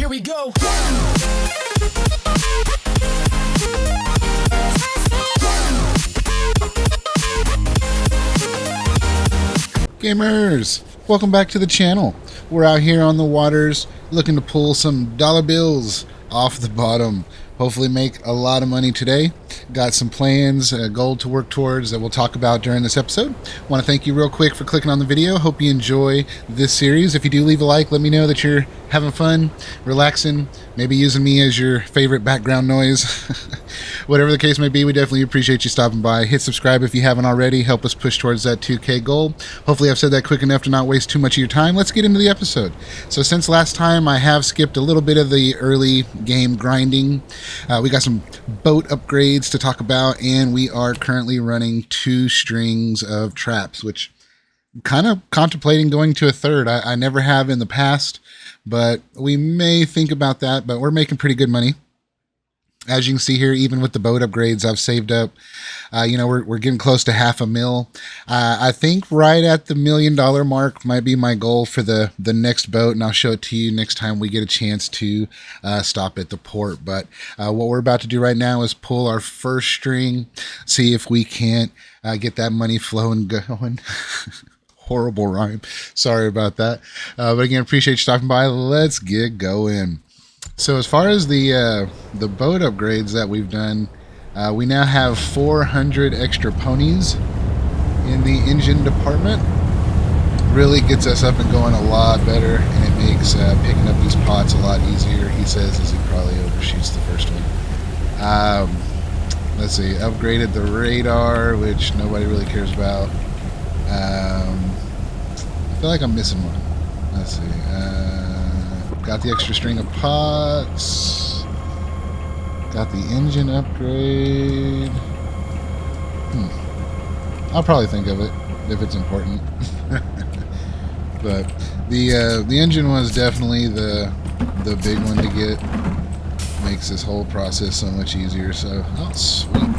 Here we go. Gamers, welcome back to the channel. We're out here on the waters looking to pull some dollar bills off the bottom. Hopefully make a lot of money today. Got some plans, a goal to work towards that we'll talk about during this episode. Want to thank you real quick for clicking on the video. Hope you enjoy this series. If you do, leave a like. Let me know that you're having fun, relaxing, maybe using me as your favorite background noise. Whatever the case may be, we definitely appreciate you stopping by. Hit subscribe if you haven't already. Help us push towards that 2K goal. Hopefully I've said that quick enough to not waste too much of your time. Let's get into the episode. So since last time, I have skipped a little bit of the early game grinding. We got some boat upgrades to talk about, and we are currently running 2 strings of traps, which I'm kind of contemplating going to a third. I never have in the past, but we may think about that, but we're making pretty good money. As you can see here, even with the boat upgrades I've saved up, we're getting close to $500,000. I think right at the $1 million mark might be my goal for the next boat, and I'll show it to you next time we get a chance to stop at the port. But what we're about to do right now is pull our first string, see if we can't get that money flowing going. Horrible rhyme. Sorry about that. But again, appreciate you stopping by. Let's get going. So as far as the boat upgrades that we've done, we now have 400 extra ponies in the engine department. Really gets us up and going a lot better, and it makes picking up these pots a lot easier, he says, as he probably overshoots the first one. Let's see, upgraded the radar, which nobody really cares about. I feel like I'm missing one. Let's see. Got the extra string of pots. Got the engine upgrade. I'll probably think of it if it's important. But the engine was definitely the big one to get. Makes this whole process so much easier. So, oh sweet.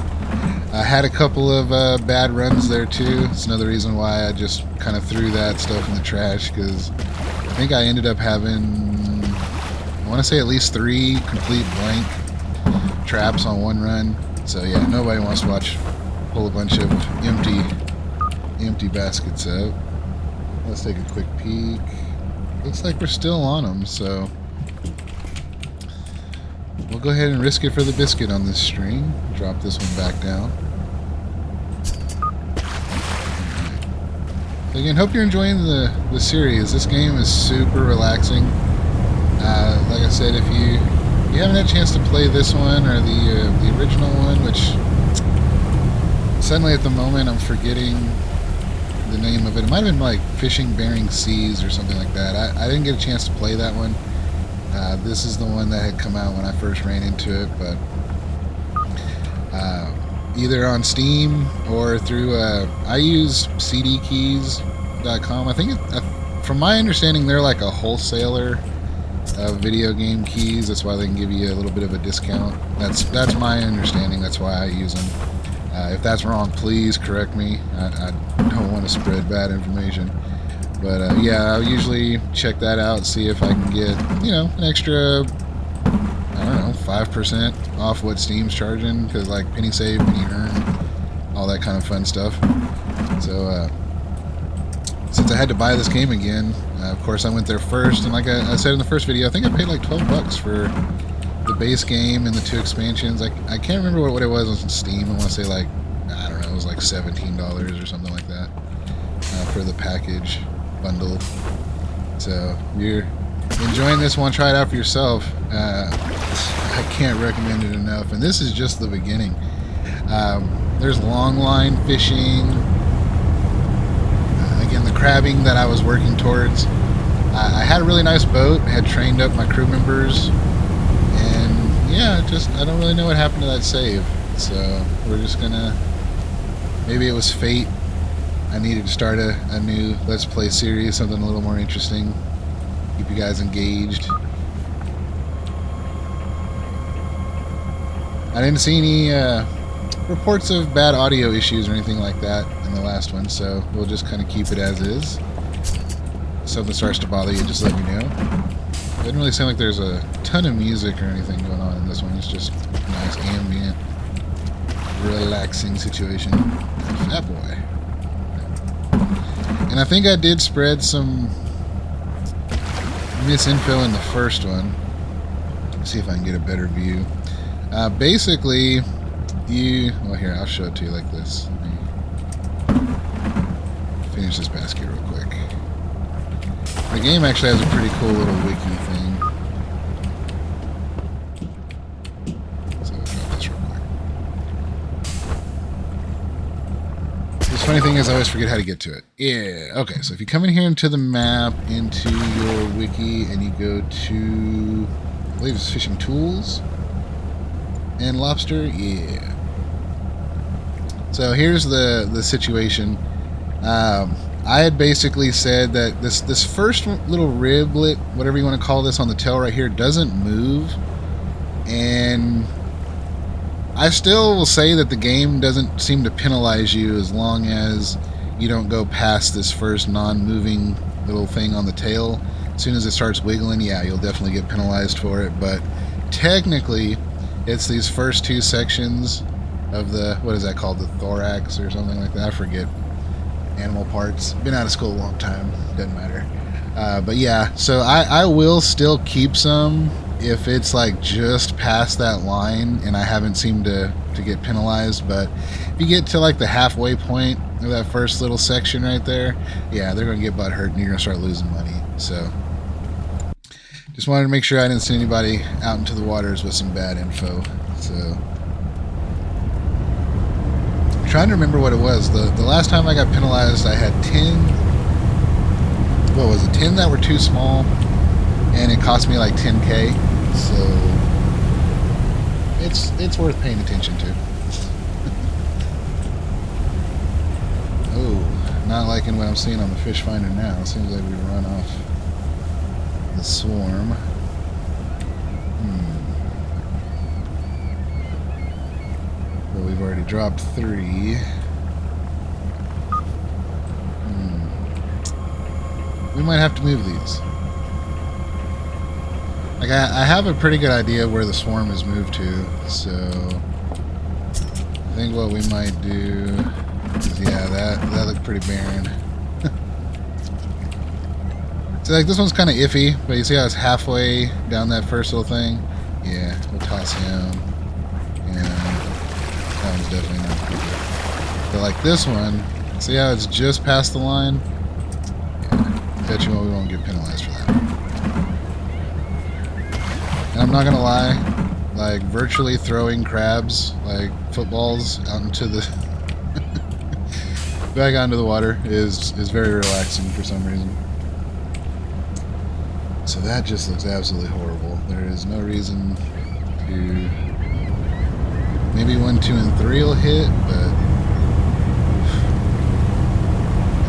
I had a couple of bad runs there too. It's another reason why I just kind of threw that stuff in the trash, because I think I ended up having, I want to say, at least 3 complete blank traps on one run. So yeah, nobody wants to pull a bunch of empty baskets out. Let's take a quick peek. Looks like we're still on them, so we'll go ahead and risk it for the biscuit on this string. Drop this one back down. So again, hope you're enjoying the series. This game is super relaxing. Like I said, if you haven't had a chance to play this one or the original one, which suddenly at the moment I'm forgetting the name of it. It might have been like Fishing Bering Seas or something like that. I didn't get a chance to play that one. This is the one that had come out when I first ran into it, but either on Steam or through I use cdkeys.com. I think from my understanding, they're like a wholesaler of video game keys. That's why they can give you a little bit of a discount. That's my understanding. That's why I use them. If that's wrong, please correct me. I don't want to spread bad information. But yeah, I'll usually check that out, see if I can get, an extra, 5% off what Steam's charging, because like penny save, penny earn, all that kind of fun stuff. So since I had to buy this game again, of course I went there first, and like I said in the first video, I think I paid like $12 for the base game and the 2 expansions. I can't remember what it was on Steam. I want to say like, I don't know, it was like $17 or something like that for the package bundle. So if you're enjoying this one, try it out for yourself. I can't recommend it enough, and this is just the beginning. There's long line fishing, again, the crabbing that I was working towards. I had a really nice boat, had trained up my crew members, and yeah, I don't really know what happened to that save. So we're just gonna, maybe it was fate. I needed to start a new Let's Play series, something a little more interesting, keep you guys engaged. I didn't see any reports of bad audio issues or anything like that in the last one, so we'll just kind of keep it as is. If something starts to bother you, just let me know. Doesn't really sound like there's a ton of music or anything going on in this one. It's just a nice ambient, relaxing situation. Fat boy. And I think I did spread some misinfo in the first one. Let's see if I can get a better view. Basically, well, here, I'll show it to you like this. Let me finish this basket real quick. The game actually has a pretty cool little wiki thing. So I'll drop this real quick. The funny thing is I always forget how to get to it. Yeah, okay, so if you come in here into the map, into your wiki, and you go to, I believe it's fishing tools and lobster, yeah. So here's the situation. I had basically said that this first little riblet, whatever you want to call this on the tail right here, doesn't move. And I still will say that the game doesn't seem to penalize you as long as you don't go past this first non-moving little thing on the tail. As soon as it starts wiggling, yeah, you'll definitely get penalized for it. But technically, it's these first two sections of the, what is that called, the thorax or something like that, I forget. Animal parts. Been out of school a long time, doesn't matter. But yeah, so I will still keep some if it's like just past that line and I haven't seemed to get penalized. But if you get to like the halfway point of that first little section right there, yeah, they're gonna get butt hurt and you're gonna start losing money. So just wanted to make sure I didn't send anybody out into the waters with some bad info. So trying to remember what it was. The last time I got penalized, I had 10, what was it, 10 that were too small, and it cost me like 10K, so it's worth paying attention to. Oh, not liking what I'm seeing on the fish finder now. It seems like we run off the swarm. But we've already dropped 3. We might have to move these. Like I have a pretty good idea where the swarm is moved to, so I think what we might do is, yeah, that looked pretty barren. So like this one's kind of iffy, but you see how it's halfway down that first little thing? Yeah, we'll toss him. That one's definitely not pretty good. But like this one, see how it's just past the line? Yeah, bet you what, we won't get penalized for that. And I'm not gonna lie, like virtually throwing crabs, like footballs, out into the back onto the water is very relaxing for some reason. So that just looks absolutely horrible. There is no reason to. Maybe 1, 2, and 3 will hit, but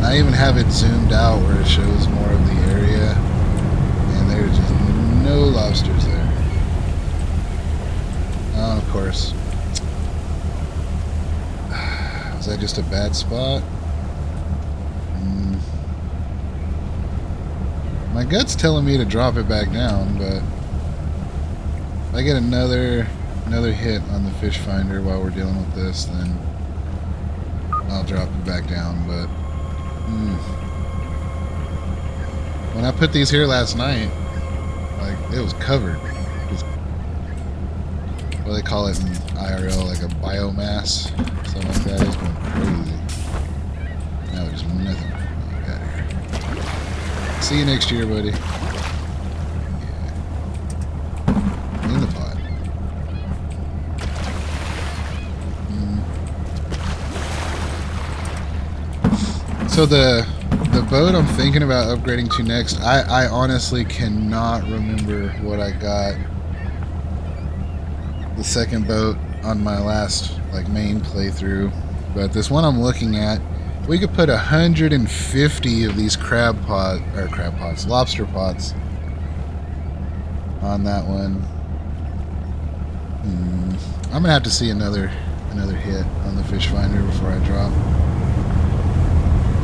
I even have it zoomed out where it shows more of the area, and there's just no lobsters there. Oh, of course. Was that just a bad spot? My gut's telling me to drop it back down, but if I get another hit on the fish finder while we're dealing with this, then I'll drop it back down. But when I put these here last night, like it was covered. What do they call it in IRL, like a biomass, something like that. It's going crazy. Now there's nothing. Got here. See you next year, buddy. Yeah. In the pot. So the boat I'm thinking about upgrading to next, I honestly cannot remember what I got the second boat on my last like main playthrough, but this one I'm looking at, we could put 150 of these lobster pots on that one. I'm gonna have to see another hit on the fish finder before I drop.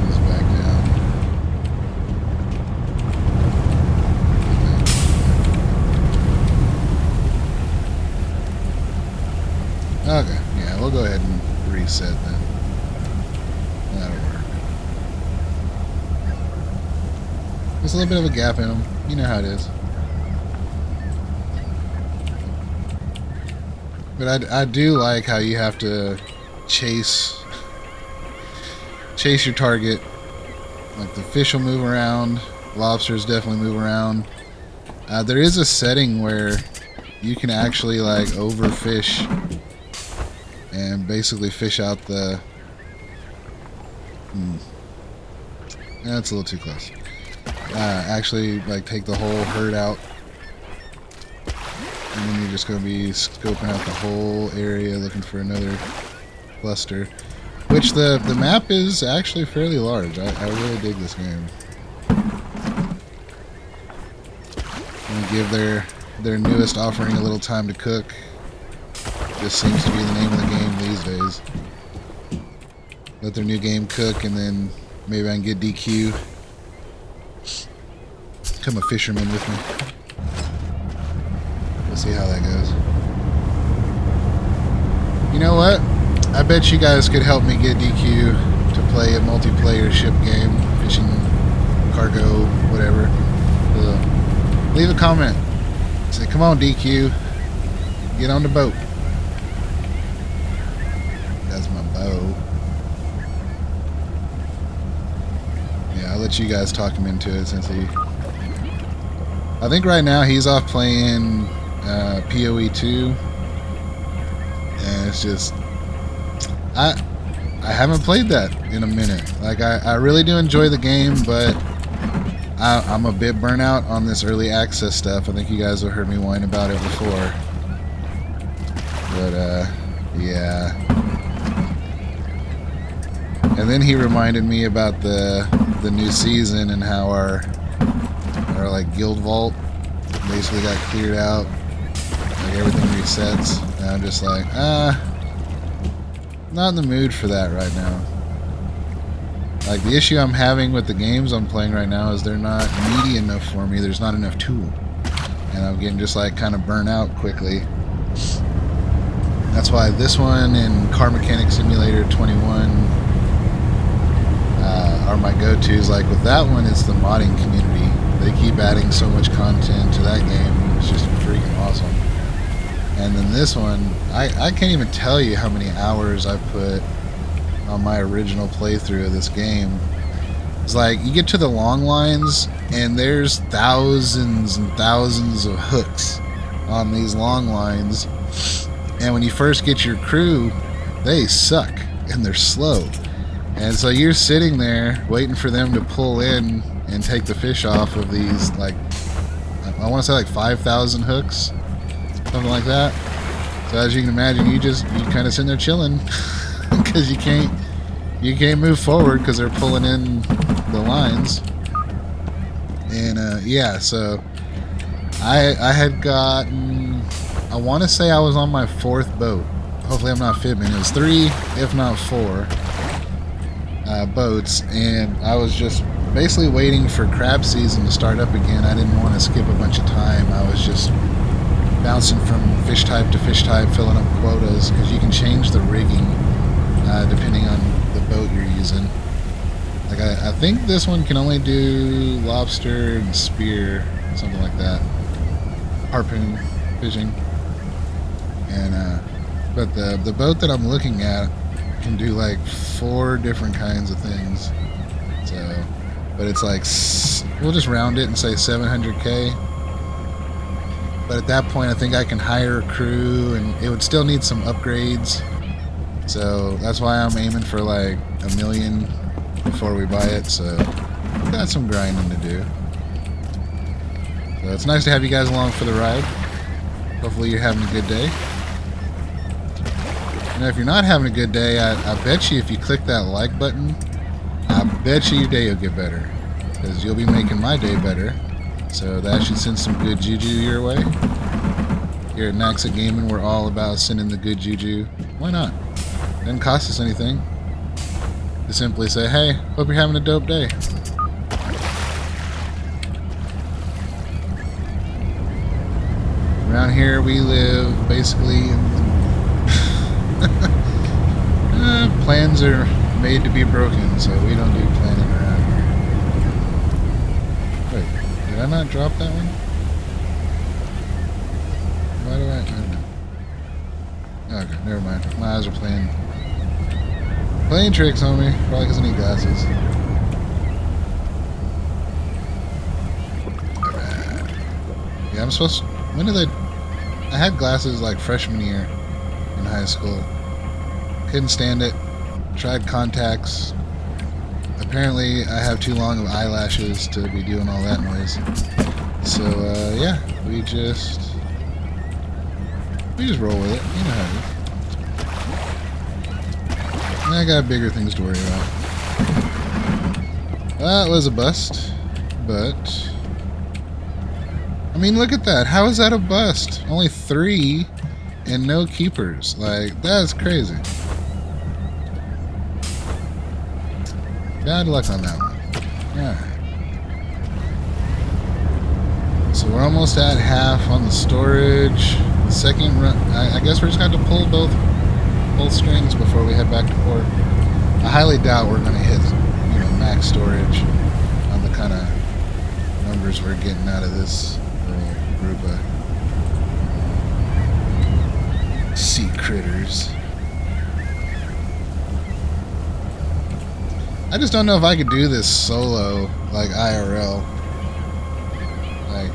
Goes back down. Okay, yeah, we'll go ahead and reset then. That'll work. There's a little bit of a gap in them. You know how it is. But I do like how you have to chase your target. Like the fish will move around, lobsters definitely move around. There is a setting where you can actually like overfish and basically fish out the. That's a little too close. Actually, like take the whole herd out, and then you're just going to be scoping out the whole area looking for another cluster. Which the map is actually fairly large. I really dig this game. And give their newest offering a little time to cook. Just seems to be the name of the game these days. Let their new game cook, and then maybe I can get DQ. Become a fisherman with me. We'll see how that goes. You know what? I bet you guys could help me get DQ to play a multiplayer ship game, fishing, cargo, whatever. Leave a comment. Say, come on, DQ. Get on the boat. That's my boat. Yeah, I'll let you guys talk him into it since he... I think right now he's off playing PoE 2. And it's just... I haven't played that in a minute. Like, I really do enjoy the game, but I'm a bit burnt out on this early access stuff. I think you guys have heard me whine about it before. But, yeah. And then he reminded me about the new season and how our like guild vault basically got cleared out. Like everything resets. And I'm just like, not in the mood for that right now. Like the issue I'm having with the games I'm playing right now is they're not meaty enough for me. There's not enough to them. And I'm getting just like kind of burnt out quickly. That's why this one and Car Mechanic Simulator 21 are my go-tos. Like with that one, it's the modding community. They keep adding so much content to that game. It's just freaking awesome. And then this one, I can't even tell you how many hours I put on my original playthrough of this game. It's like, you get to the long lines, and there's thousands and thousands of hooks on these long lines. And when you first get your crew, they suck, and they're slow. And so you're sitting there waiting for them to pull in and take the fish off of these, like, I want to say like 5,000 hooks. Something like that. So as you can imagine, you kind of sitting there chilling because you can't move forward because they're pulling in the lines. And yeah, so I had gotten, I want to say I was on my 4th boat. Hopefully I'm not fibbing. It was 3, if not 4 boats, and I was just basically waiting for crab season to start up again. I didn't want to skip a bunch of time. I was just bouncing from fish type to fish type, filling up quotas, because you can change the rigging depending on the boat you're using. Like I think this one can only do lobster and spear, something like that, harpoon fishing. And but the boat that I'm looking at can do like 4 different kinds of things. So, but it's like, we'll just round it and say 700K. But at that point, I think I can hire a crew, and it would still need some upgrades. So that's why I'm aiming for like $1 million before we buy it. So we've got some grinding to do. So it's nice to have you guys along for the ride. Hopefully you're having a good day. And if you're not having a good day, I bet you if you click that like button, I bet you your day will get better. Because you'll be making my day better. So that should send some good juju your way. Here at Naxa Gaming, we're all about sending the good juju. Why not? Doesn't cost us anything. To simply say, hey, hope you're having a dope day. Around here we live basically in Plans are made to be broken, so we don't do planning around here. Wait, did I not drop that one? Why do I don't know. Okay, never mind. My eyes are playing tricks on me. Probably because I need glasses. Alright. Yeah, I'm supposed to, when did I had glasses like freshman year in high school. Couldn't stand it. Tried contacts. Apparently, I have too long of eyelashes to be doing all that noise. So, yeah, we just roll with it. You know how it is. I got bigger things to worry about. That was a bust, but I mean, look at that. How is that a bust? Only 3 and no keepers. Like, that's crazy. Bad luck on that one. Alright. So we're almost at half on the storage. The second run, I guess we're just going to have to pull both strings before we head back to port. I highly doubt we're going to hit, max storage on the kind of numbers we're getting out of this little group of sea critters. I just don't know if I could do this solo, like IRL. Like,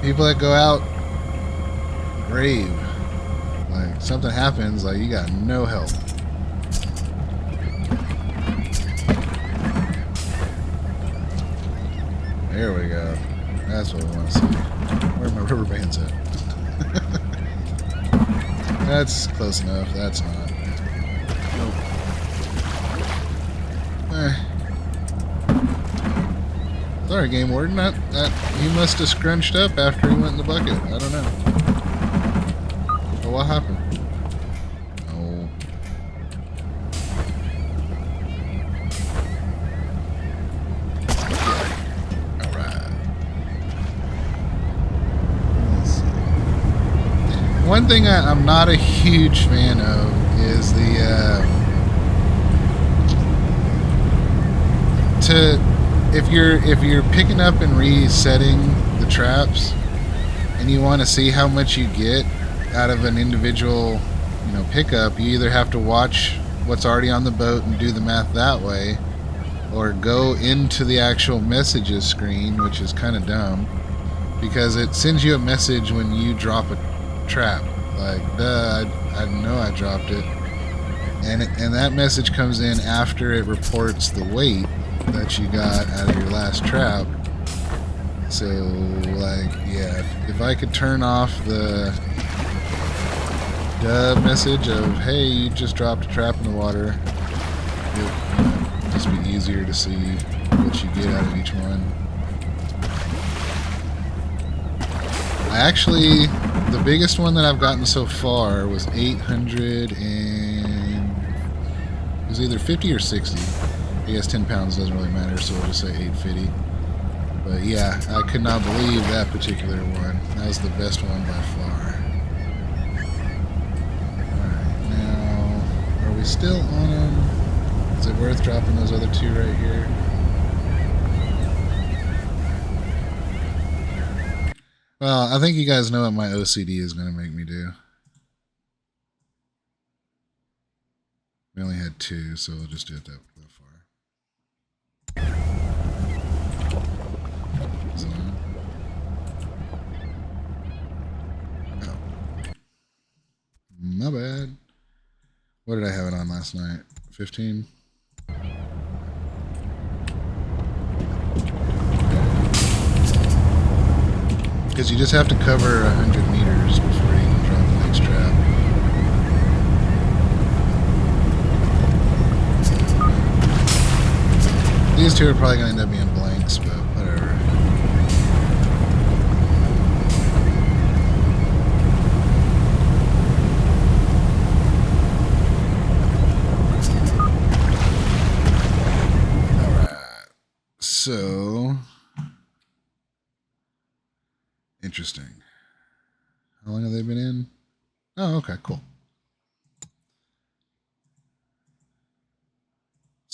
people that go out, grave. Like, something happens, like, you got no help. There we go. That's what we want to see. Where are my rubber bands at? That's close enough. That's not. Nope. Sorry, Game Warden. That he must have scrunched up after he went in the bucket. I don't know. But what happened? Oh. Alright. Let's see. One thing I'm not a huge fan of is if you're picking up and resetting the traps and you want to see how much you get out of an individual pickup, you either have to watch what's already on the boat and do the math that way, or go into the actual messages screen, which is kind of dumb because it sends you a message when you drop a trap, like, duh, I know I dropped it, and that message comes in after it reports the weight that you got out of your last trap. So, like, yeah, if I could turn off the message of, hey, you just dropped a trap in the water, it would just be easier to see what you get out of each one. The biggest one that I've gotten so far was 800 and it was either 50 or 60. I guess 10 pounds doesn't really matter, so we'll just say 850. But yeah, I could not believe that particular one. That was the best one by far. Alright, now, are we still on them? Is it worth dropping those other 2 right here? Well, I think you guys know what my OCD is going to make me do. We only had 2, so we'll just do it that far. Is it on? Oh. My bad. What did I have it on last night? 15? Because you just have to cover 100 meters before you can drop the next trap. These 2 are probably going to end up being blanks, but whatever. Alright. So, interesting. How long have they been in? Oh, okay, cool.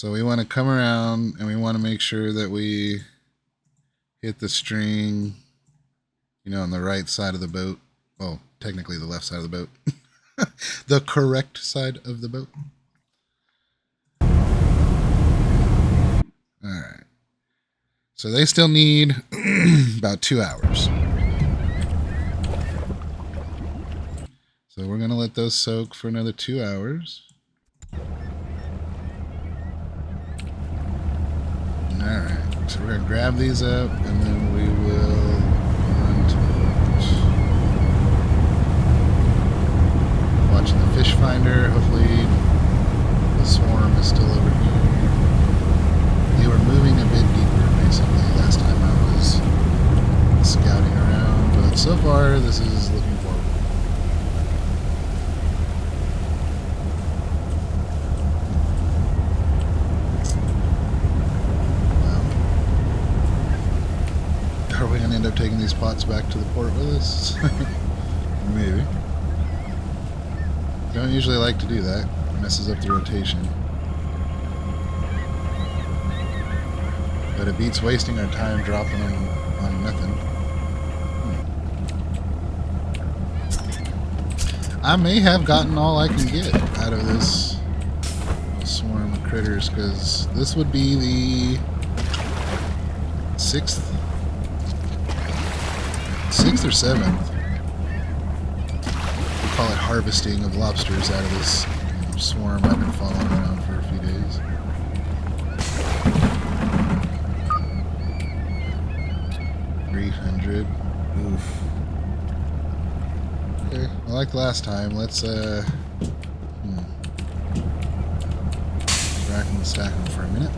So we want to come around and we want to make sure that we hit the string, you know, on the right side of the boat. Well, technically the left side of the boat. The correct side of the boat. All right. So they still need about 2 hours. So we're going to let those soak for another 2 hours. Alright, so we're going to grab these up and then we will run to watching the fish finder. Hopefully the swarm is still over here. They were moving a bit deeper basically last time I was scouting around, but so far this is looking forward. Are we going to end up taking these pots back to the port with us? Maybe. Don't usually like to do that. It messes up the rotation. But it beats wasting our time dropping them on nothing. I may have gotten all I can get out of this swarm of critters, because this would be the sixth or seventh, we call it harvesting of lobsters out of this swarm I've been following around for a few days. $300. Oof. Okay, like last time, let's rack them and stack them for a minute.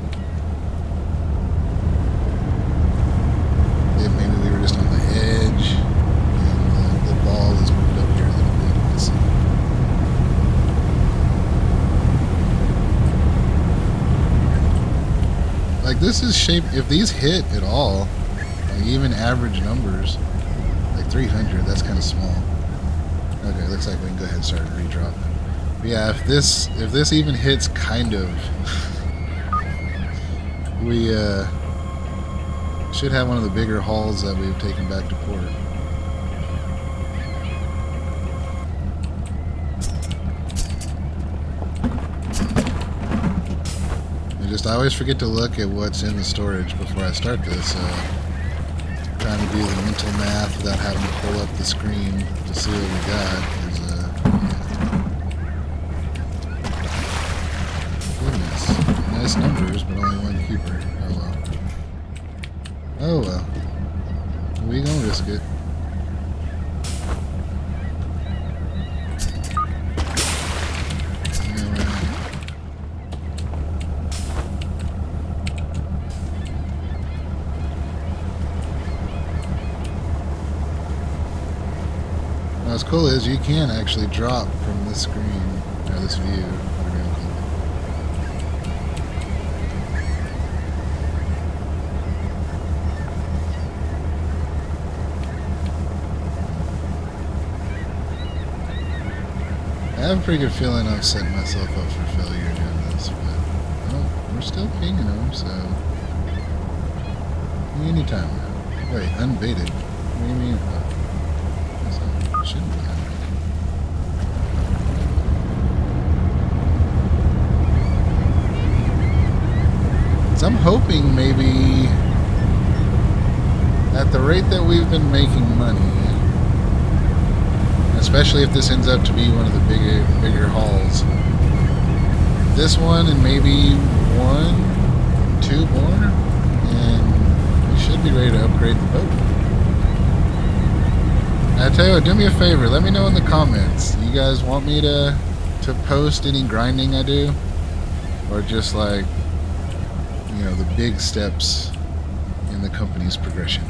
Yeah, maybe we were just on the edge, and the ball is moved up here a little bit. Let's see. Like, this is shaped, if these hit at all, like even average numbers, like 300, that's kind of small. Okay, looks like we can go ahead and start redropping. But yeah, if this even hits kind of, we should have one of the bigger hauls that we've taken back to port. I always forget to look at what's in the storage before I start this. Trying to do the mental math without having to pull up the screen to see what we got is, goodness. Nice numbers, but only one keeper. Oh well. Oh well. We gonna risk it. What's cool is you can actually drop from this screen, or this view. I have a pretty good feeling I'm setting myself up for failure doing this, but well, we're still pinging them, so anytime now. Wait, unbaited? What do you mean? Shouldn't be unbaited. So I'm hoping maybe at the rate that we've been making money, especially if this ends up to be one of the bigger hauls, this one and maybe 1, 2 more, and we should be ready to upgrade the boat. I tell you what, do me a favor, let me know in the comments. You guys want me to post any grinding I do? Or just like, you know, the big steps in the company's progression?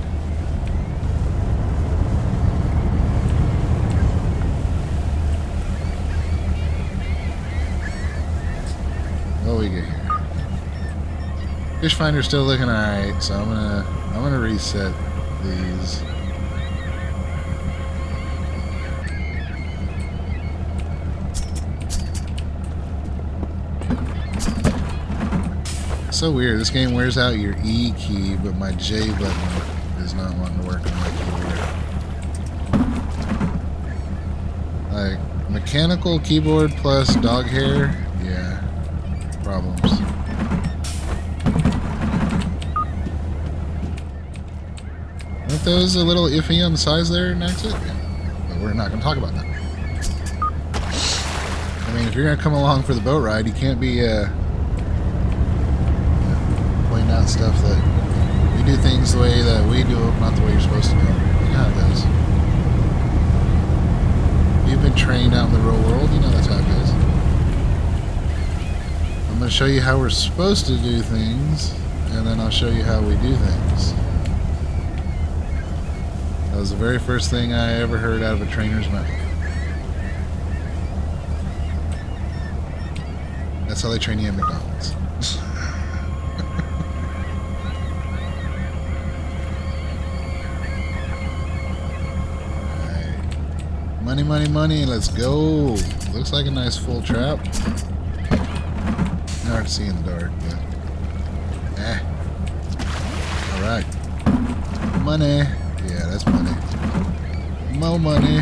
What we get here? Fish finder's still looking alright, so I'm gonna reset these. So weird. This game wears out your E key, but my J button is not wanting to work on my keyboard. Like, mechanical keyboard plus dog hair, yeah, problems. Aren't those a little iffy on the size there, Naxit? Yeah. But we're not going to talk about that. I mean, if you're going to come along for the boat ride, you can't be pointing out stuff that we do things the way that we do them, not the way you're supposed to do them. You know how it goes. You've been trained out in the real world, you know that's how it goes. I'm going to show you how we're supposed to do things, and then I'll show you how we do things. That was the very first thing I ever heard out of a trainer's mouth. That's how they train you at McDonald's. Alright. Money, money, money, let's go. Looks like a nice full trap. Hard to see in the dark, but alright. Money. Yeah, that's money. More money.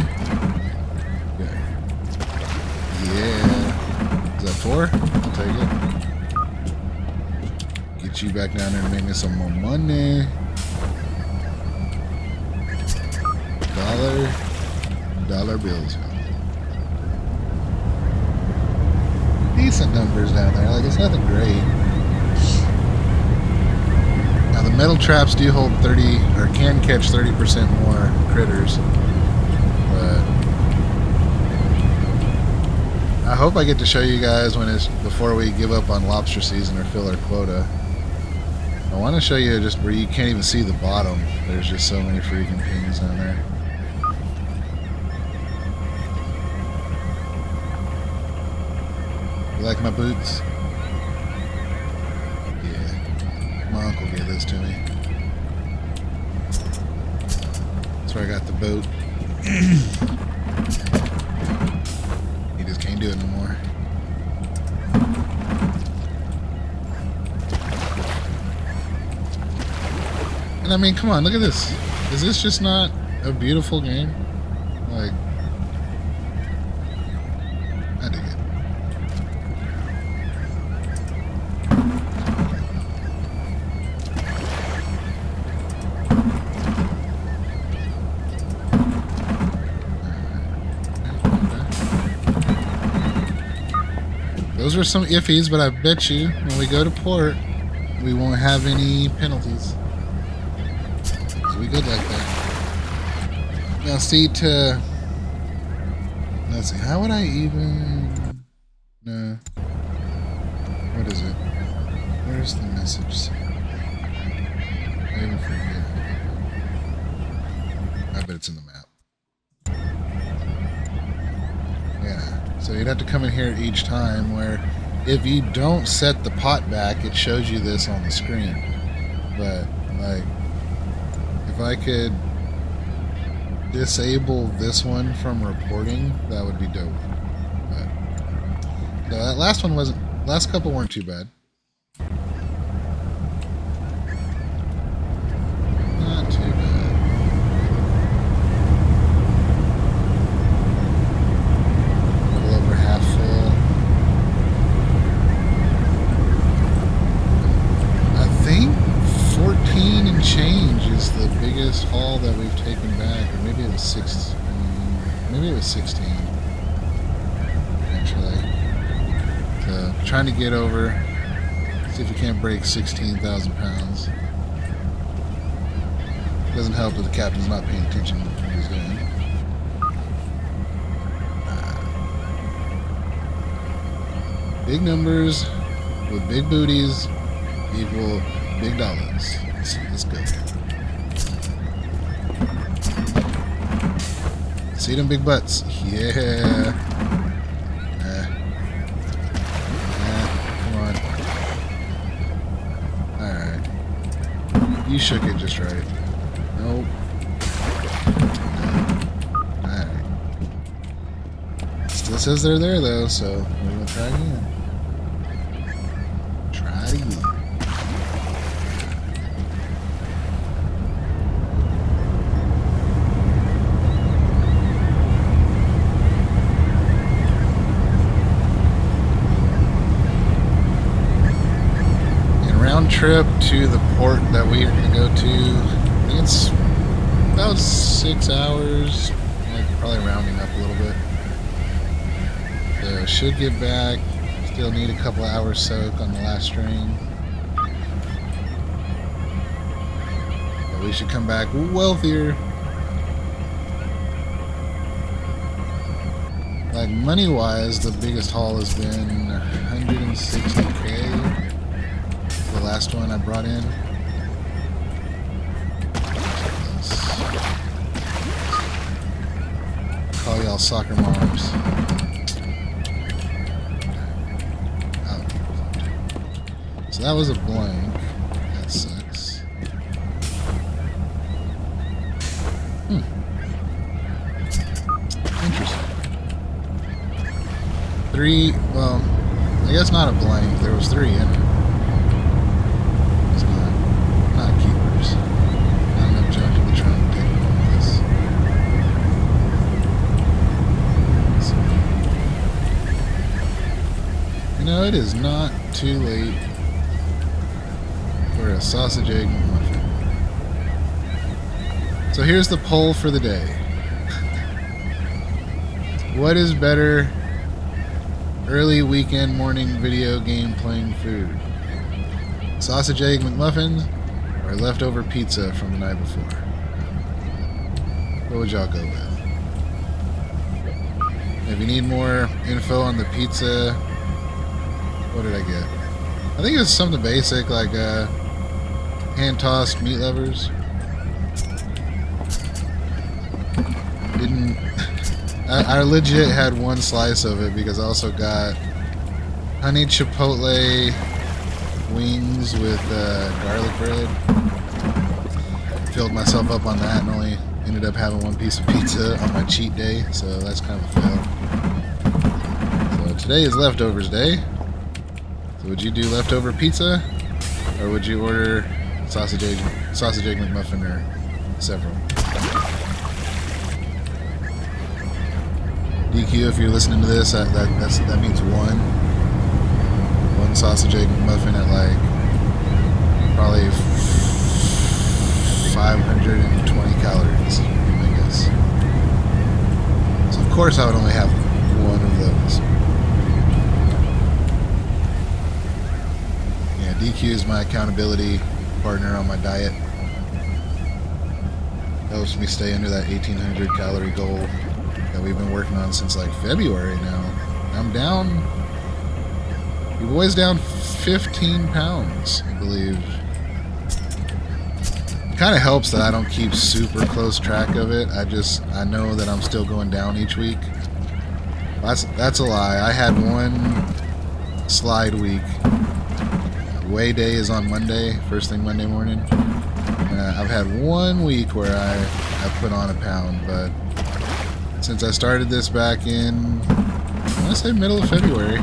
Okay. Yeah. Is that 4? I'll take it. Get you back down there and make me some more money. Dollar bills. Decent numbers down there. Like, it's nothing great. Now, the metal traps do hold 30, or can catch 30% more critters. But I hope I get to show you guys when it's before we give up on lobster season or fill our quota. I want to show you just where you can't even see the bottom. There's just so many freaking pings down there. You like my boots? Yeah. My uncle gave this to me. That's where I got the boat. He just can't do it no more. And I mean, come on, look at this. Is this just not a beautiful game? Like, I dig it. Those are some iffies, but I bet you when we go to port, we won't have any penalties. So we good like that. Now see let's see, how would I even, no, what is it? Where's the message? I even forget. I bet it's in the map. Yeah, so you'd have to come in here each time, where if you don't set the pot back, it shows you this on the screen. But, like, if I could disable this one from reporting, that would be dope. But no, that last one wasn't, last couple weren't too bad. Not too bad. A little over half full. I think 14 and change is the biggest haul that we've taken back, or maybe it was 16. Maybe it was 16. Actually, so trying to get over, see if we can't break 16,000 pounds. Doesn't help that the captain's not paying attention to what he's doing. Big numbers with big booties equal big dollars. Let's go. See them big butts? Yeah. Come on. Alright. You shook it just right. Nope. No. Alright. Still says they're there though, so we're gonna try again. Try it again. trip to the port that we are going to go to, I think it's about 6 hours, like probably rounding up a little bit. So should get back, still need a couple hours soak on the last string. But we should come back wealthier. Like money-wise, the biggest haul has been 160K. The last one I brought in. Call y'all soccer moms. Oh. So that was a blank. That sucks. Interesting. 3, well, I guess not a blank. There was 3 in it. It's not keepers. Not enough junk in the trunk to take all this. You know, it is not too late for a sausage egg muffin. So here's the poll for the day. What is better? Early weekend morning video game playing food. Sausage egg McMuffins or leftover pizza from the night before? What would y'all go with? If you need more info on the pizza, what did I get? I think it's something basic like hand-tossed meat lovers. I legit had one slice of it because I also got honey chipotle wings with garlic bread. Filled myself up on that and only ended up having one piece of pizza on my cheat day, so that's kind of a fail. So today is leftovers day. So would you do leftover pizza, or would you order sausage egg McMuffin or several? DQ, if you're listening to this, that means one sausage egg muffin at like probably 520 calories, I guess. So of course I would only have one of those. Yeah, DQ is my accountability partner on my diet. Helps me stay under that 1,800 calorie goal that we've been working on since like February now. I'm down, your boy's down 15 pounds, I believe. It kind of helps that I don't keep super close track of it. I know that I'm still going down each week. That's a lie. I had one slide week. Weigh day is on Monday, first thing Monday morning. And I've had 1 week where I put on a pound, but since I started this back in, I want to say middle of February,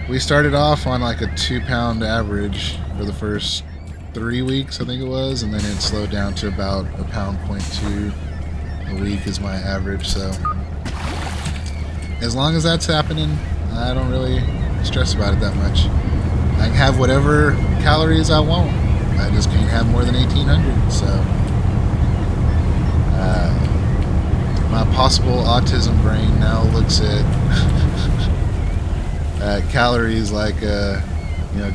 we started off on like a 2-pound average for the first 3 weeks, I think it was, and then it slowed down to about 1.2 pounds a week is my average. So as long as that's happening, I don't really stress about it that much. I can have whatever calories I want. I just can't have more than 1,800. So my possible autism brain now looks at calories like a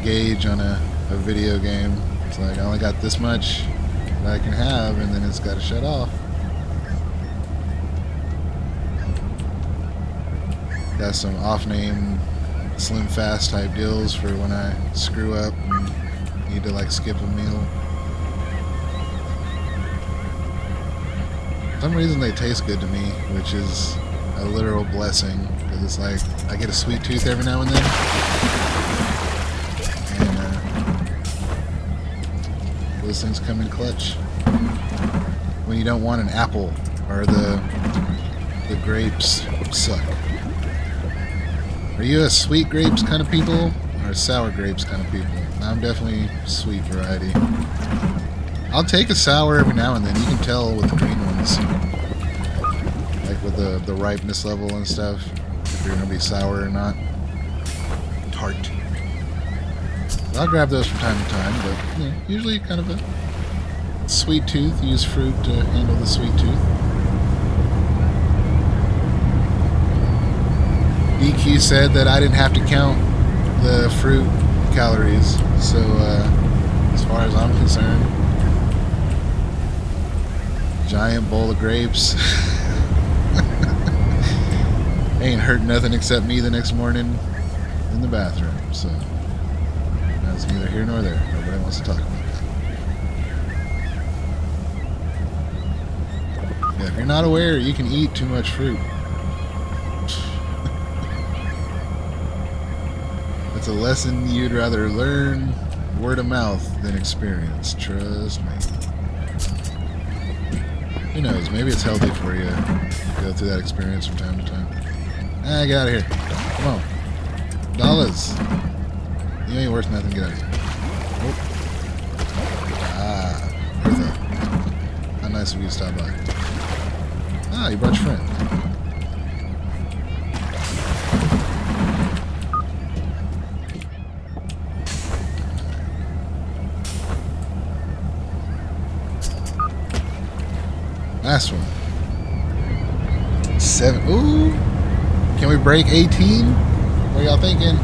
gauge on a video game. It's like I only got this much that I can have, and then it's got to shut off. Got some off-name Slim Fast type deals for when I screw up and need to like skip a meal. For some reason they taste good to me, which is a literal blessing, because it's like I get a sweet tooth every now and then, and those things come in clutch when you don't want an apple or the grapes suck. Are you a sweet grapes kind of people or sour grapes kind of people? I'm definitely sweet variety. I'll take a sour every now and then. You can tell with the green ones, like with the ripeness level and stuff, if you're gonna be sour or not. Tart. I'll grab those from time to time, but you know, usually kind of a sweet tooth. Use fruit to handle the sweet tooth. DQ said that I didn't have to count the fruit calories, so as far as I'm concerned, giant bowl of grapes ain't hurt nothing except me the next morning in the bathroom, so that's neither here nor there. Nobody wants to talk about that. Yeah, if you're not aware, you can eat too much fruit. It's a lesson you'd rather learn word of mouth than experience. Trust me. Who knows? Maybe it's healthy for you to go through that experience from time to time. Ah, get out of here. Come on. Dollars. You ain't worth nothing. Get out of here. Oh. Ah. Bertha. How nice of you to stop by. Ah, you brought your friend. Last one. 7. Ooh. Can we break 18? What are y'all thinking?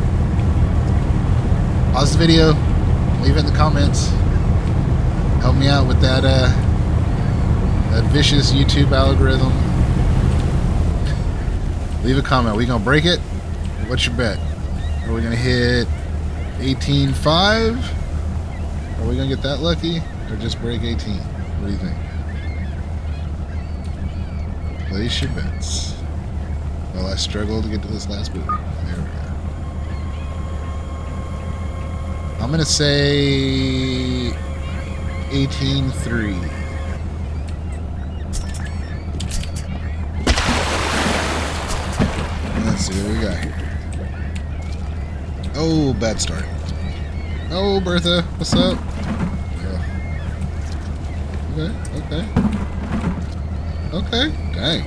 Pause the video. Leave it in the comments. Help me out with that that vicious YouTube algorithm. Leave a comment. Are we gonna break it? What's your bet? Are we gonna hit 18.5? Are we gonna get that lucky? Or just break 18? What do you think? Place your bets. Well, I struggled to get to this last boot. There we go. I'm gonna say 18.3. Let's see what we got here. Oh, bad start. Oh, Bertha, what's up? Yeah. Okay, okay. Okay, dang.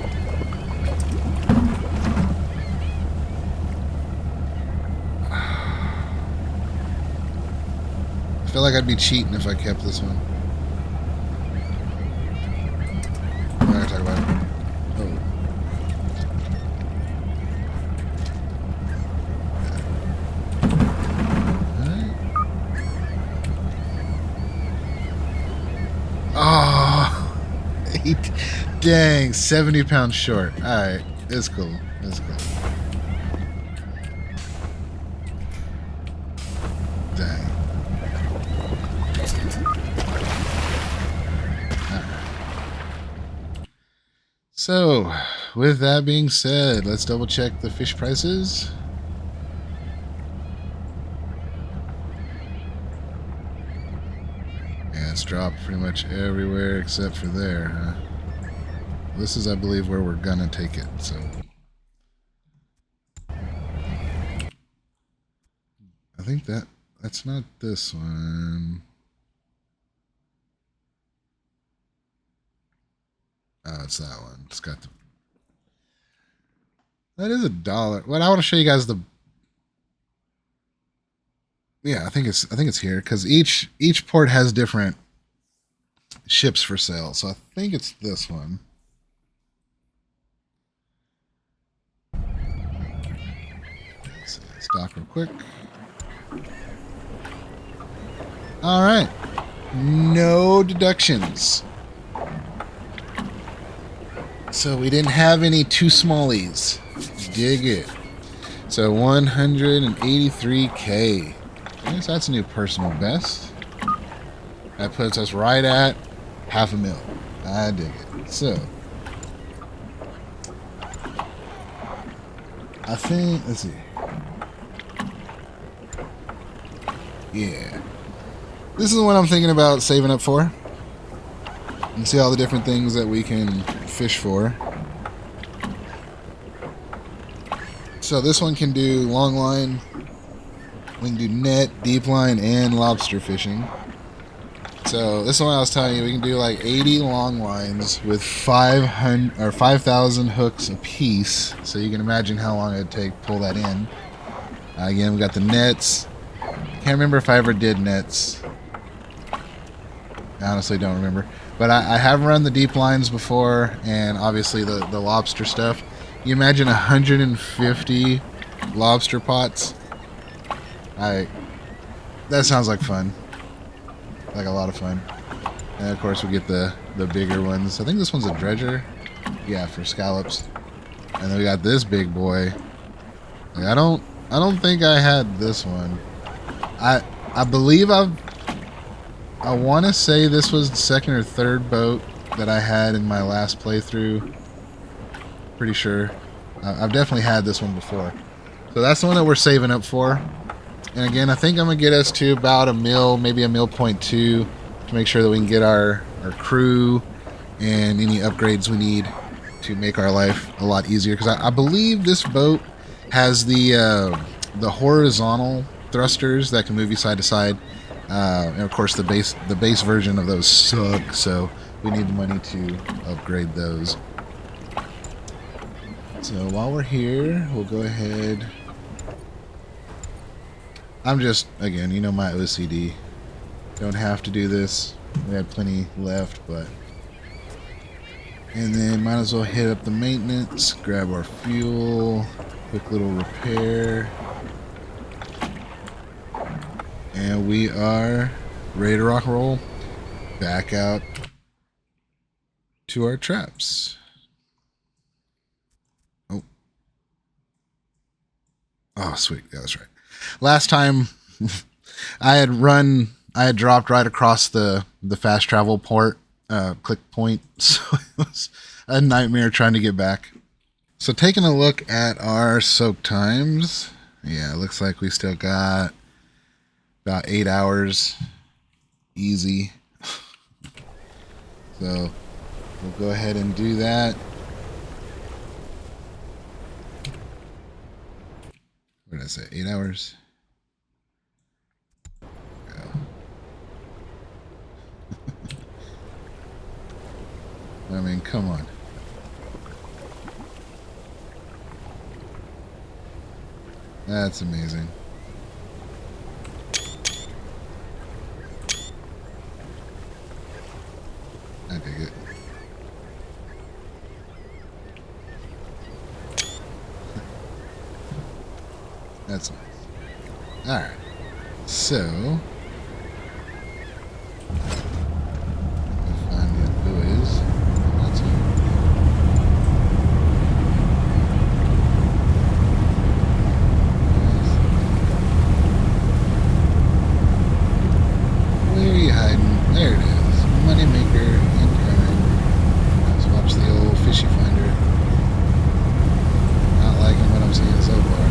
I feel like I'd be cheating if I kept this one. We're not gonna talk about it. Oh. Alright. Oh, 8. Dang, 70 pounds short. Alright, it's cool. It's cool. Dang. So, with that being said, let's double check the fish prices. Yeah, it's dropped pretty much everywhere except for there, huh? This is, I believe, where we're gonna take it, so. I think that's not this one. Oh, it's that one. It's got the. That is $1. Well, I want to show you guys the. Yeah, I think it's here because each port has different ships for sale. So I think it's this one. Let's see, stock real quick. All right, no deductions. So we didn't have any too smallies. Dig it. So 183K. I guess that's a new personal best. That puts us right at $500,000. I dig it. So I think, let's see. Yeah. This is what I'm thinking about saving up for. And see all the different things that we can fish for. So this one can do long line. We can do net, deep line, and lobster fishing. So this one I was telling you, we can do like 80 long lines with 500 or 5,000 hooks a piece. So you can imagine how long it'd take to pull that in. Again, we got the nets, Can't remember if I ever did nets. I honestly don't remember. But I have run the deep lines before, and obviously the lobster stuff. You imagine 150 lobster pots? That sounds like fun. Like a lot of fun. And of course we get the bigger ones. I think this one's a dredger. Yeah, for scallops. And then we got this big boy. Like, I don't think I had this one. I believe I want to say this was the second or third boat that I had in my last playthrough. Pretty sure. I've definitely had this one before. So that's the one that we're saving up for. And again, I think I'm going to get us to about a mil, maybe a mil point 2, to make sure that we can get our crew and any upgrades we need to make our life a lot easier. Because I believe this boat has the horizontal thrusters that can move you side to side. And of course the base version of those suck, so we need the money to upgrade those. So while we're here, we'll go ahead. I'm just, again, you know, my OCD. Don't have to do this. We had plenty left, but. And then might as well hit up the maintenance, grab our fuel, quick little repair. And we are ready to rock and roll. Back out to our traps. Oh, sweet. Yeah, that's right. Last time I had dropped right across the fast travel port, click point. So it was a nightmare trying to get back. So taking a look at our soak times. Yeah, it looks like we still got about 8 hours. Easy. So we'll go ahead and do that. What did I say? 8 hours? Yeah. I mean, come on. That's amazing. Okay, good. That's nice. Alright. So find the buoys. That's it. Where are you hiding? There it is. Moneymaker incoming. Let's watch the old fishy finder. Not liking what I'm seeing so far.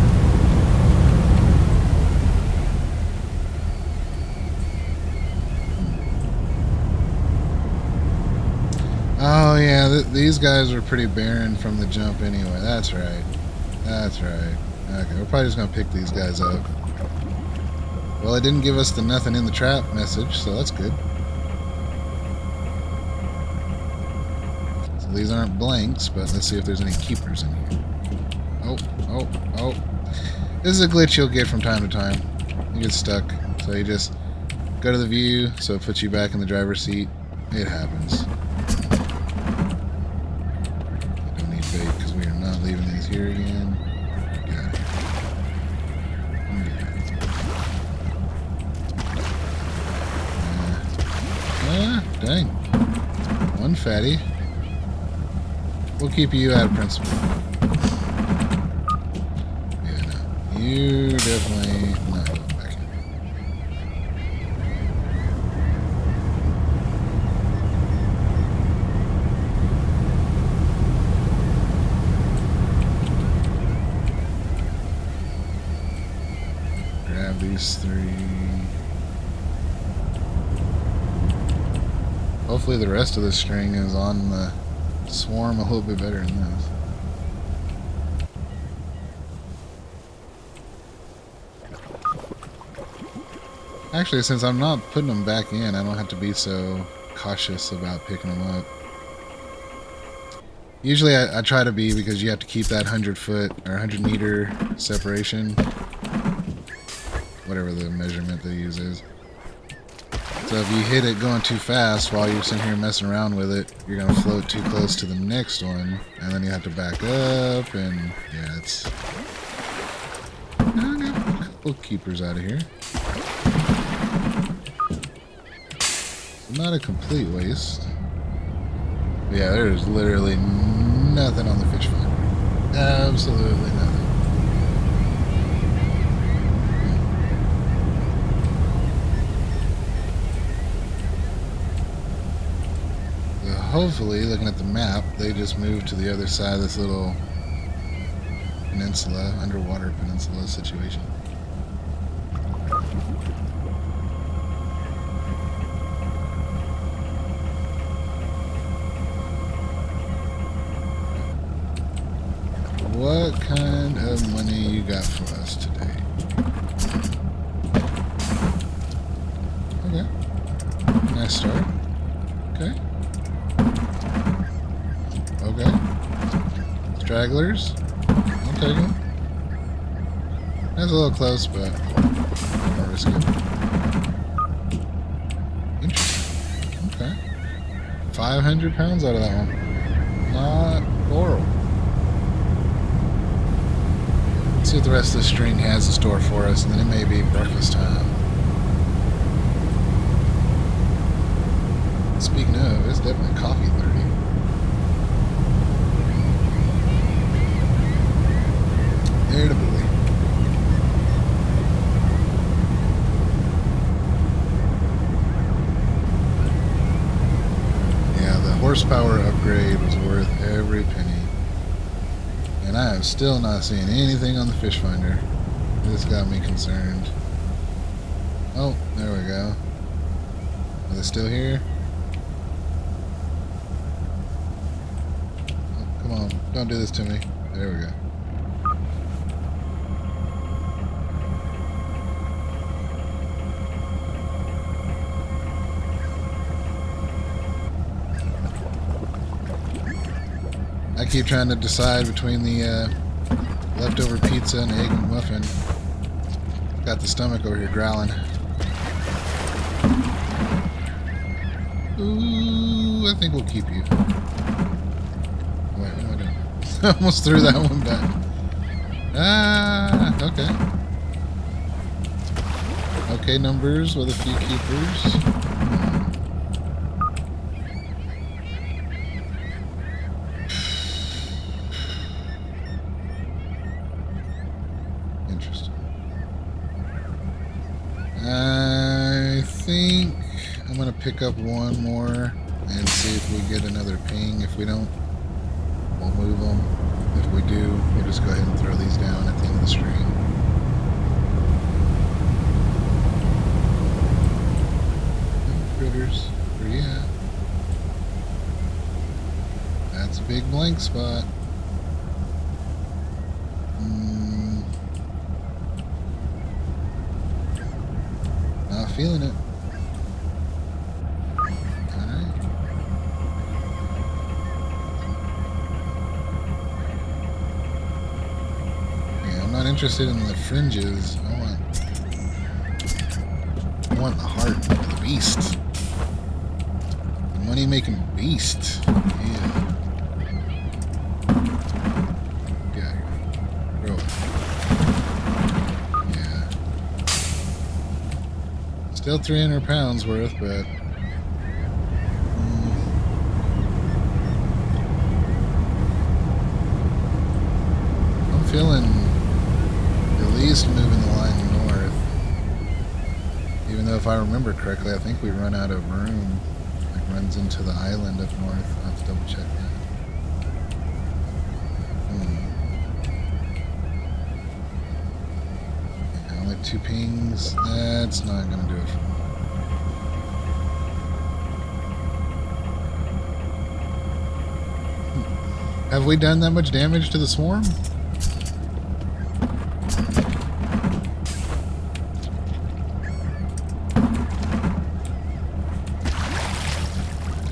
Oh yeah, these guys are pretty barren from the jump anyway. That's right. That's right. Okay, we're probably just gonna pick these guys up. Well, it didn't give us the nothing in the trap message, so that's good. So these aren't blanks, but let's see if there's any keepers in here. Oh. This is a glitch you'll get from time to time. You get stuck. So you just go to the view, so it puts you back in the driver's seat. It happens. Because we are not leaving these here again. Get out of here. Dang. One fatty. We'll keep you out of principle. Yeah, no. You definitely not going back in. These three. Hopefully the rest of the string is on the swarm a little bit better than this. Actually, since I'm not putting them back in, I don't have to be so cautious about picking them up. Usually I try to be, because you have to keep that 100-foot or 100-meter separation. whatever the measurement they use is. So if you hit it going too fast while you're sitting here messing around with it, you're going to float too close to the next one, and then you have to back up, and yeah, it's... I got a couple keepers out of here. Not a complete waste. Yeah, there's literally nothing on the fish finder. Absolutely nothing. Hopefully, looking at the map, they just moved to the other side of this little peninsula, underwater peninsula situation. What kind of money you got for us today? Okay. Nice start. Okay. Okay. Stragglers. I'll take them. That's a little close, but I'll risk it. Interesting. Okay. 500 pounds out of that one. Not horrible. Let's see what the rest of the string has in store for us, and then it may be breakfast time. Speaking of, it's definitely coffee 30. There to believe. Yeah, the horsepower upgrade was worth every penny. And I am still not seeing anything on the fish finder. This got me concerned. Oh, there we go. Are they still here? Oh, come on, don't do this to me. There we go. I keep trying to decide between the leftover pizza and egg muffin. Got the stomach over here growling. Ooh, I think we'll keep you. Wait, what am I doing? I almost threw that one back. Ah, okay. Okay, numbers with a few keepers. I think I'm going to pick up one more and see if we get another ping. If we don't, we'll move them. If we do, we'll just go ahead and throw these down at the end of the stream. Critters, where you at? That's a big blank spot. Feeling it. Alright. Yeah, I'm not interested in the fringes. I want the heart of the beast. The money making beast. Yeah. Yeah. Bro. Still 300 pounds worth, but I'm feeling at least moving the line north. Even though if I remember correctly, I think we run out of room. Like runs into the island up north. I'll have to double check that. Only 2 pings. That's not going to do it for me. Have we done that much damage to the swarm?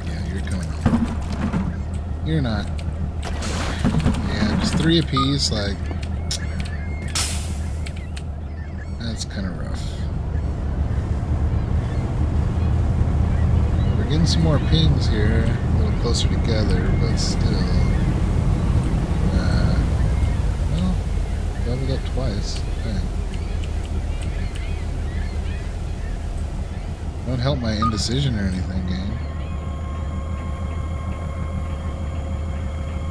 Yeah, you're coming home. You're not. Yeah, just 3 apiece, like... That's kind of rough. getting some more pings here, a little closer together, but still. Well, doubled up twice. Dang. Don't help my indecision or anything, game.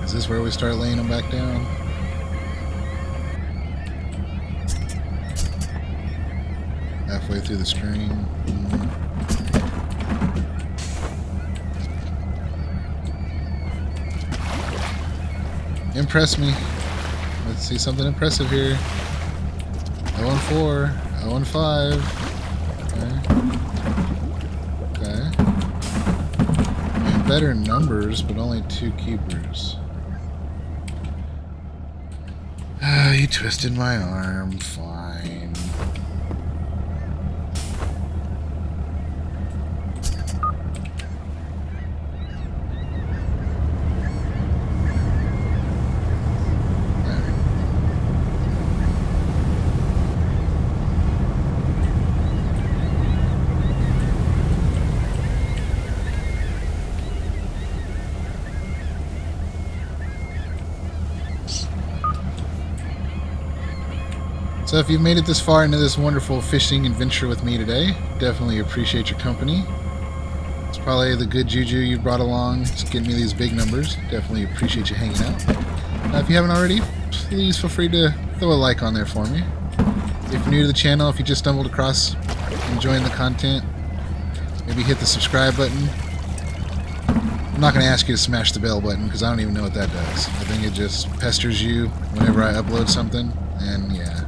Is this where we start laying them back down? Halfway through the stream. Impress me. Let's see something impressive here. 0-4, 0-5. Okay. I mean, better numbers, but only 2 keepers. Ah, you twisted my arm. Fine. So if you've made it this far into this wonderful fishing adventure with me today, definitely appreciate your company. It's probably the good juju you brought along to get me these big numbers. Definitely appreciate you hanging out. If you haven't already, please feel free to throw a like on there for me. If you're new to the channel, if you just stumbled across enjoying the content, maybe hit the subscribe button. I'm not going to ask you to smash the bell button because I don't even know what that does. I think it just pesters you whenever I upload something, and yeah.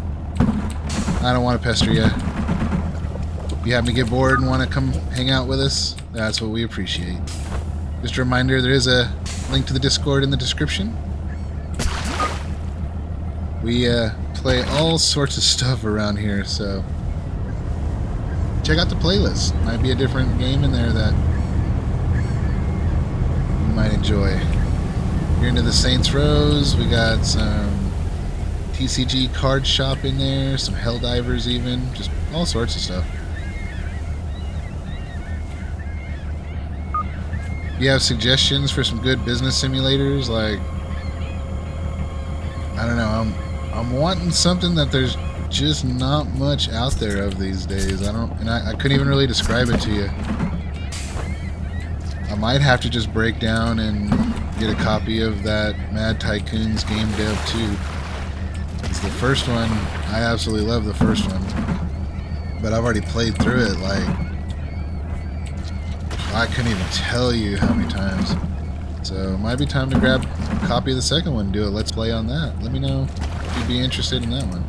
I don't want to pester you. If you happen to get bored and want to come hang out with us, that's what we appreciate. Just a reminder, there is a link to the Discord in the description. We play all sorts of stuff around here, so check out the playlist. Might be a different game in there that you might enjoy. If you're into the Saints Rows, we got some TCG card shop in there, some Helldivers even, just all sorts of stuff. If you have suggestions for some good business simulators, like, I don't know, I'm wanting something that there's just not much out there of these days. I couldn't even really describe it to you. I might have to just break down and get a copy of that Mad Tycoons Game Dev 2. The first one, I absolutely love the first one, but I've already played through it, like, I couldn't even tell you how many times. So it might be time to grab a copy of the second one and do a let's play on that. Let me know if you'd be interested in that one.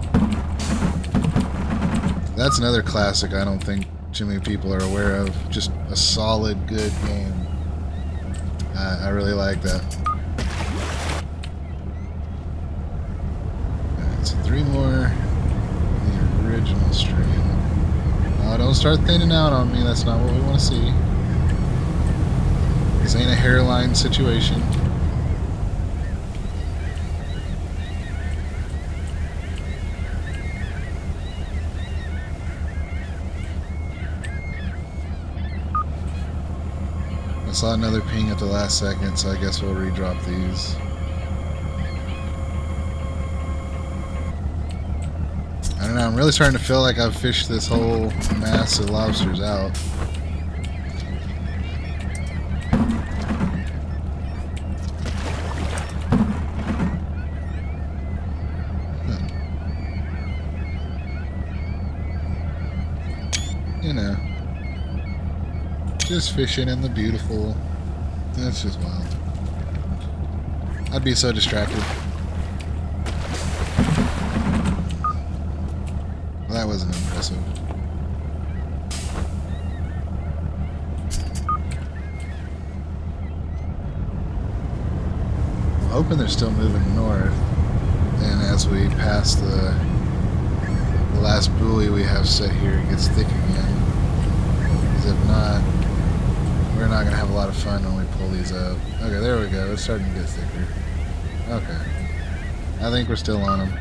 That's another classic I don't think too many people are aware of. Just a solid, good game. I really like that. 3 more in the original stream. Oh, don't start thinning out on me. That's not what we want to see. This ain't a hairline situation. I saw another ping at the last second, so I guess we'll redrop these. I don't know, I'm really starting to feel like I've fished this whole mass of lobsters out. You know, just fishing in the beautiful. That's just wild. I'd be so distracted. Well, that wasn't impressive. I'm hoping they're still moving north. And as we pass the last buoy we have set here, it gets thick again. Because if not, we're not going to have a lot of fun when we pull these up. Okay, there we go. It's starting to get thicker. Okay. I think we're still on them.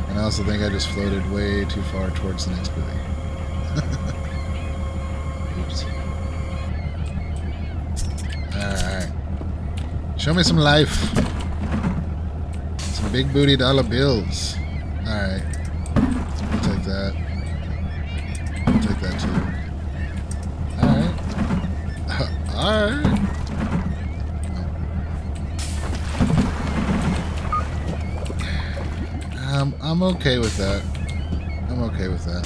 And I also think I just floated way too far towards the next buoy. Oops. Show me some life. Some big booty dollar bills. Alright. I'll take that. I'll take that too. Alright. Alright. I'm okay with that. I'm okay with that.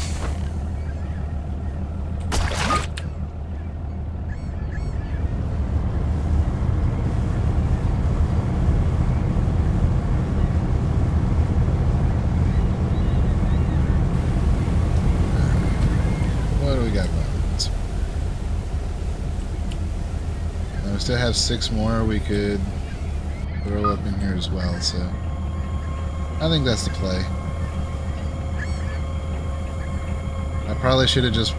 What do we got left? We still have 6 more we could throw up in here as well, so I think that's the play. I probably should have just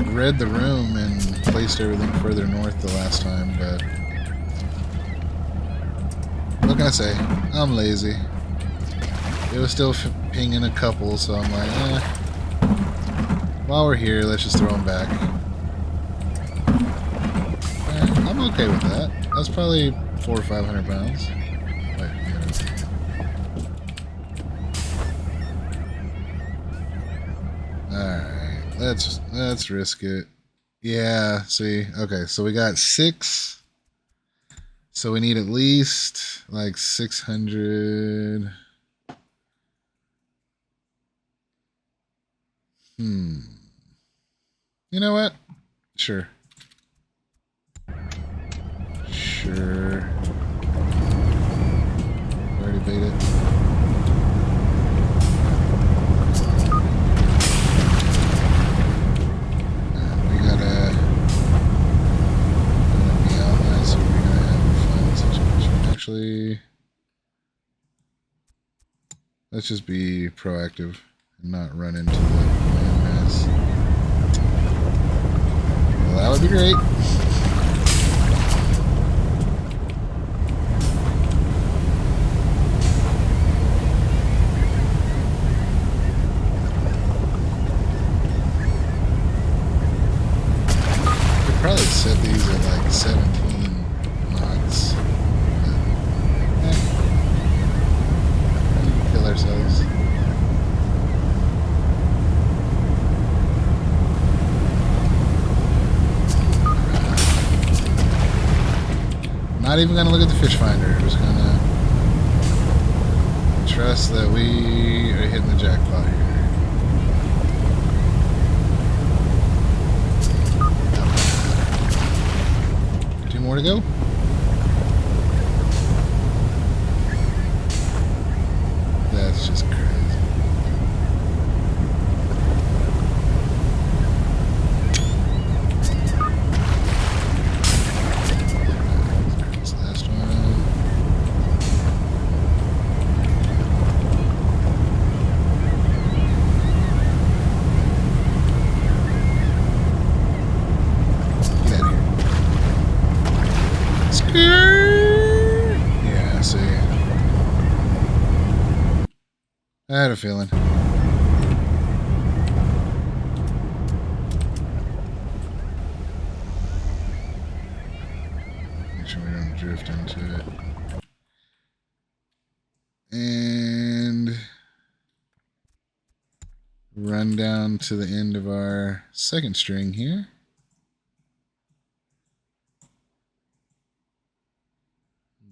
read the room and placed everything further north the last time, but what can I say? I'm lazy. It was still pinging a couple, so I'm like, while we're here, let's just throw them back. I'm okay with that. That's probably 400 or 500 pounds. Wait, alright, let's risk it. Yeah, see, okay, so we got 6. So we need at least like 600. You know what? Sure. Sure. Already beat it. We gotta be on that, so we're gonna have a fun situation. Actually, let's just be proactive and not run into the landmass. Well, that would be great. Probably set these at like 17 knots. Kill ourselves. Not even gonna look at the fish finder. Just gonna trust that we are hitting the jackpot here. More to go. That's just crazy. This last one. Yeah, see. I had a feeling. Make sure we don't drift into it. And run down to the end of our second string here.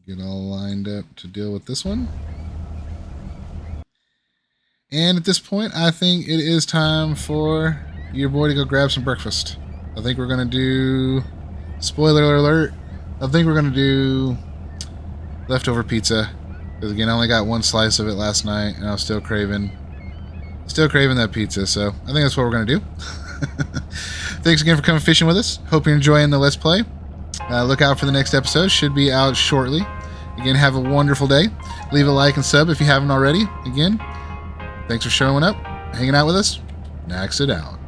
Get all lined up to deal with this one. And at this point, I think it is time for your boy to go grab some breakfast. I think we're going to do, spoiler alert, I think we're going to do leftover pizza. Because again, I only got 1 slice of it last night, and I was still craving that pizza. So I think that's what we're going to do. Thanks again for coming fishing with us. Hope you're enjoying the Let's Play. Look out for the next episode. Should be out shortly. Again, have a wonderful day. Leave a like and sub if you haven't already. Again, thanks for showing up, hanging out with us. Nax it out.